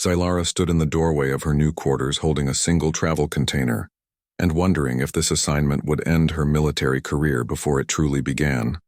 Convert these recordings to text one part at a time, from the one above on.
Zylara stood in the doorway of her new quarters holding a single travel container and wondering if this assignment would end her military career before it truly began.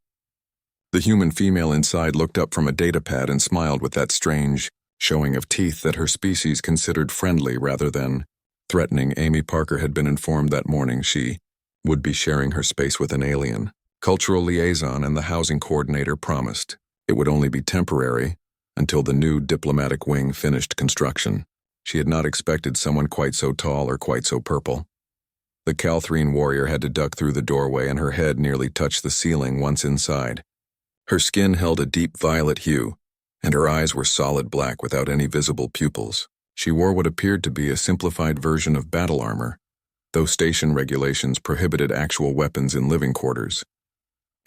The human female inside looked up from a datapad and smiled with that strange showing of teeth that her species considered friendly rather than threatening. Amy Parker had been informed that morning she would be sharing her space with an alien. Cultural liaison and the housing coordinator promised it would only be temporary until the new diplomatic wing finished construction. She had not expected someone quite so tall or quite so purple. The Calthrine warrior had to duck through the doorway and her head nearly touched the ceiling once inside. Her skin held a deep violet hue, and her eyes were solid black without any visible pupils. She wore what appeared to be a simplified version of battle armor, though station regulations prohibited actual weapons in living quarters.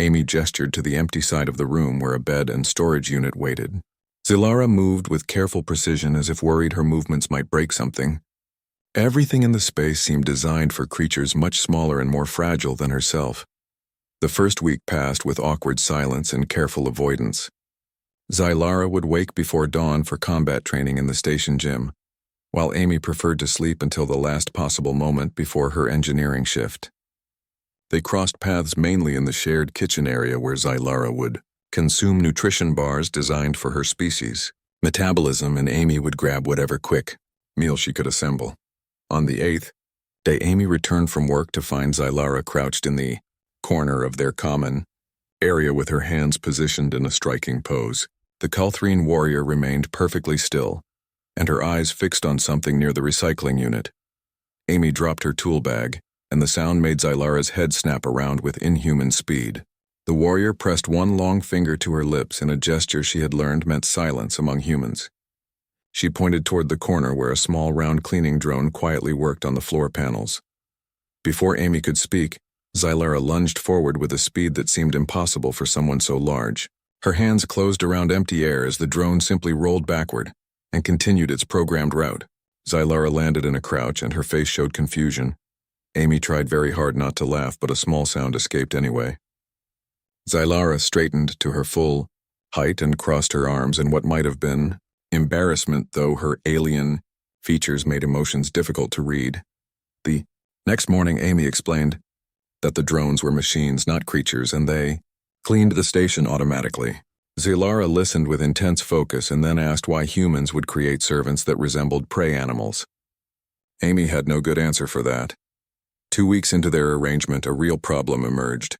Amy gestured to the empty side of the room where a bed and storage unit waited. Zylara moved with careful precision as if worried her movements might break something. Everything in the space seemed designed for creatures much smaller and more fragile than herself. The first week passed with awkward silence and careful avoidance. Zylara would wake before dawn for combat training in the station gym, while Amy preferred to sleep until the last possible moment before her engineering shift. They crossed paths mainly in the shared kitchen area where Zylara would consume nutrition bars designed for her species. Metabolism, and Amy would grab whatever quick meal she could assemble. On the 8th day, Amy returned from work to find Zylara crouched in the corner of their common area with her hands positioned in a striking pose. The Calthrine warrior remained perfectly still, and her eyes fixed on something near the recycling unit. Amy dropped her tool bag, and the sound made Zylara's head snap around with inhuman speed. The warrior pressed one long finger to her lips in a gesture she had learned meant silence among humans. She pointed toward the corner where a small round cleaning drone quietly worked on the floor panels. Before Amy could speak, Zylara lunged forward with a speed that seemed impossible for someone so large. Her hands closed around empty air as the drone simply rolled backward and continued its programmed route. Zylara landed in a crouch and her face showed confusion. Amy tried very hard not to laugh, but a small sound escaped anyway. Zylara straightened to her full height and crossed her arms in what might have been embarrassment, though her alien features made emotions difficult to read. The next morning, Amy explained that the drones were machines, not creatures, and they cleaned the station automatically. Zylara listened with intense focus and then asked why humans would create servants that resembled prey animals. Amy had no good answer for that. 2 weeks into their arrangement, a real problem emerged.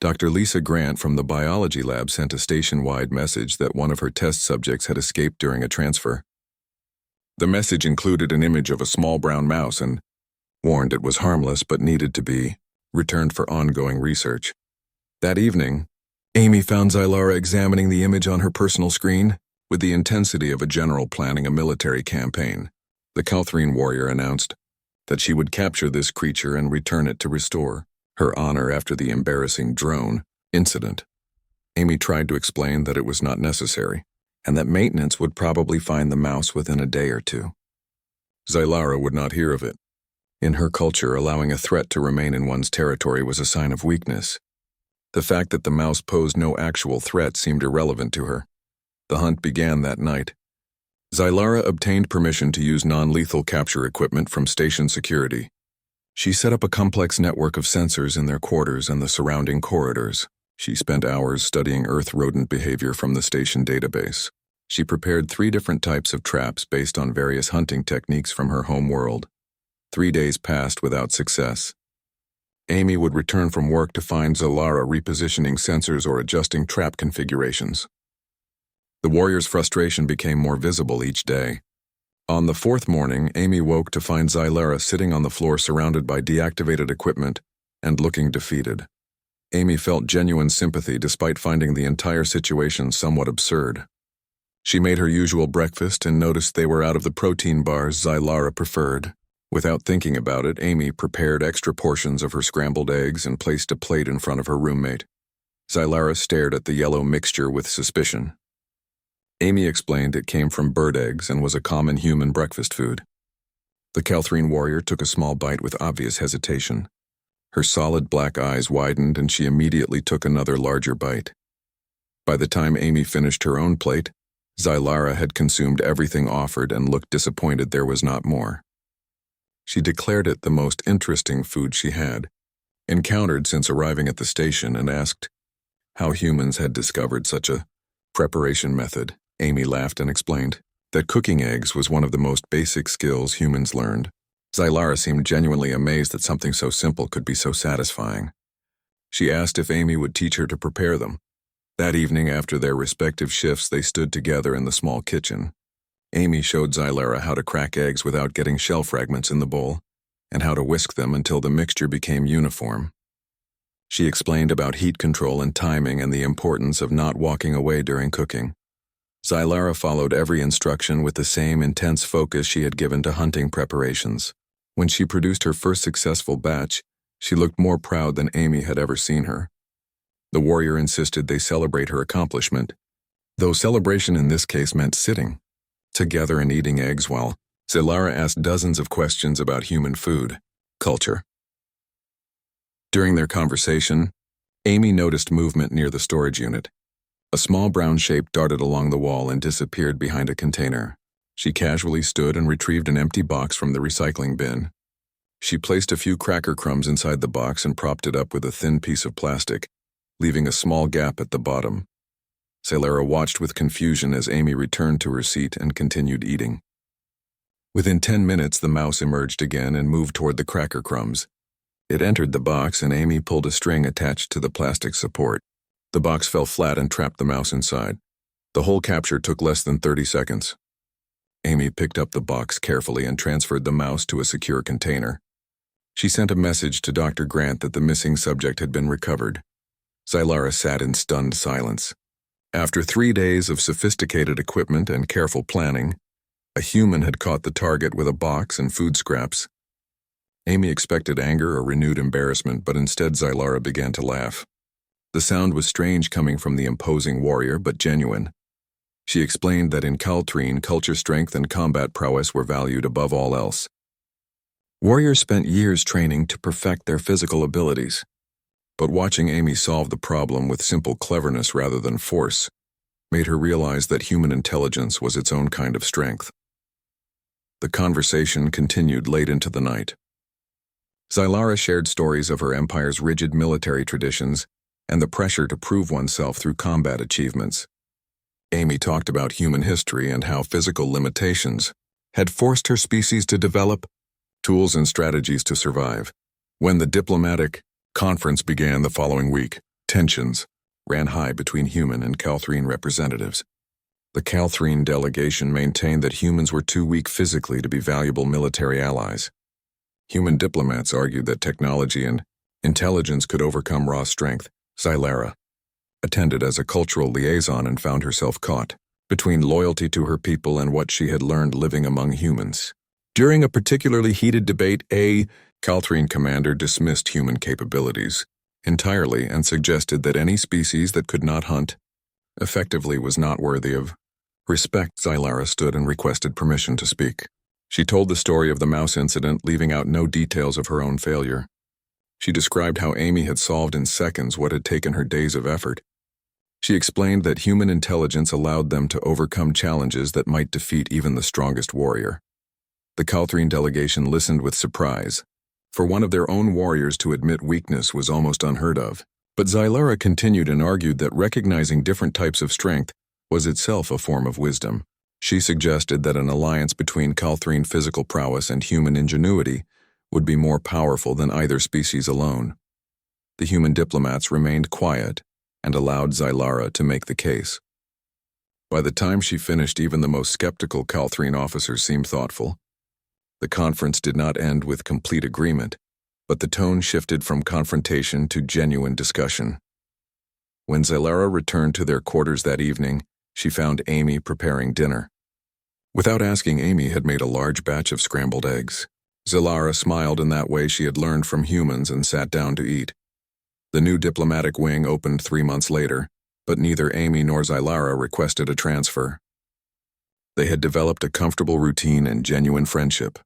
Dr. Lisa Grant from the biology lab sent a station-wide message that one of her test subjects had escaped during a transfer. The message included an image of a small brown mouse and warned it was harmless but needed to be returned for ongoing research. That evening, Amy found Zylara examining the image on her personal screen with the intensity of a general planning a military campaign. The Calthrine warrior announced that she would capture this creature and return it to restore her honor after the embarrassing drone incident. Amy tried to explain that it was not necessary, and that maintenance would probably find the mouse within a day or two. Zylara would not hear of it. In her culture, allowing a threat to remain in one's territory was a sign of weakness. The fact that the mouse posed no actual threat seemed irrelevant to her. The hunt began that night. Zylara obtained permission to use non-lethal capture equipment from station security. She set up a complex network of sensors in their quarters and the surrounding corridors. She spent hours studying Earth rodent behavior from the station database. She prepared 3 different types of traps based on various hunting techniques from her home world. 3 days passed without success. Amy would return from work to find Zylara repositioning sensors or adjusting trap configurations. The warrior's frustration became more visible each day. On the 4th morning, Amy woke to find Zylara sitting on the floor surrounded by deactivated equipment and looking defeated. Amy felt genuine sympathy despite finding the entire situation somewhat absurd. She made her usual breakfast and noticed they were out of the protein bars Zylara preferred. Without thinking about it, Amy prepared extra portions of her scrambled eggs and placed a plate in front of her roommate. Zylara stared at the yellow mixture with suspicion. Amy explained it came from bird eggs and was a common human breakfast food. The Calthrine warrior took a small bite with obvious hesitation. Her solid black eyes widened and she immediately took another larger bite. By the time Amy finished her own plate, Zylara had consumed everything offered and looked disappointed there was not more. She declared it the most interesting food she had encountered since arriving at the station and asked how humans had discovered such a preparation method. Amy laughed and explained that cooking eggs was one of the most basic skills humans learned. Zylara seemed genuinely amazed that something so simple could be so satisfying. She asked if Amy would teach her to prepare them. That evening, after their respective shifts, they stood together in the small kitchen. Amy showed Zylara how to crack eggs without getting shell fragments in the bowl, and how to whisk them until the mixture became uniform. She explained about heat control and timing and the importance of not walking away during cooking. Zylara followed every instruction with the same intense focus she had given to hunting preparations. When she produced her first successful batch, she looked more proud than Amy had ever seen her. The warrior insisted they celebrate her accomplishment, though celebration in this case meant sitting together and eating eggs while Zylara asked dozens of questions about human food culture. During their conversation, Amy noticed movement near the storage unit. A small brown shape darted along the wall and disappeared behind a container. She casually stood and retrieved an empty box from the recycling bin. She placed a few cracker crumbs inside the box and propped it up with a thin piece of plastic, leaving a small gap at the bottom. Zylara watched with confusion as Amy returned to her seat and continued eating. Within 10 minutes, the mouse emerged again and moved toward the cracker crumbs. It entered the box and Amy pulled a string attached to the plastic support. The box fell flat and trapped the mouse inside. The whole capture took less than 30 seconds. Amy picked up the box carefully and transferred the mouse to a secure container. She sent a message to Dr. Grant that the missing subject had been recovered. Zylara sat in stunned silence. After 3 days of sophisticated equipment and careful planning, a human had caught the target with a box and food scraps. Amy expected anger or renewed embarrassment, but instead Zylara began to laugh. The sound was strange coming from the imposing warrior, but genuine. She explained that in Caltrine, culture strength and combat prowess were valued above all else. Warriors spent years training to perfect their physical abilities, but watching Amy solve the problem with simple cleverness rather than force made her realize that human intelligence was its own kind of strength. The conversation continued late into the night. Zylara shared stories of her empire's rigid military traditions and the pressure to prove oneself through combat achievements. Amy talked about human history and how physical limitations had forced her species to develop tools and strategies to survive. When the diplomatic conference began the following week, tensions ran high between human and Calthrine representatives. The Calthrine delegation maintained that humans were too weak physically to be valuable military allies. Human diplomats argued that technology and intelligence could overcome raw strength. Zylara attended as a cultural liaison and found herself caught between loyalty to her people and what she had learned living among humans. During a particularly heated debate, a Calthrine commander dismissed human capabilities entirely and suggested that any species that could not hunt effectively was not worthy of respect. Zylara stood and requested permission to speak. She told the story of the mouse incident, leaving out no details of her own failure. She described how Amy had solved in seconds what had taken her days of effort. She explained that human intelligence allowed them to overcome challenges that might defeat even the strongest warrior. The Calthrine delegation listened with surprise. For one of their own warriors to admit weakness was almost unheard of. But Zylara continued and argued that recognizing different types of strength was itself a form of wisdom. She suggested that an alliance between Calthrine physical prowess and human ingenuity would be more powerful than either species alone. The human diplomats remained quiet and allowed Zylara to make the case. By the time she finished, even the most skeptical Calthrine officers seemed thoughtful. The conference did not end with complete agreement, but the tone shifted from confrontation to genuine discussion. When Zylara returned to their quarters that evening, she found Amy preparing dinner. Without asking, Amy had made a large batch of scrambled eggs. Zylara smiled in that way she had learned from humans and sat down to eat. The new diplomatic wing opened 3 months later, but neither Amy nor Zylara requested a transfer. They had developed a comfortable routine and genuine friendship.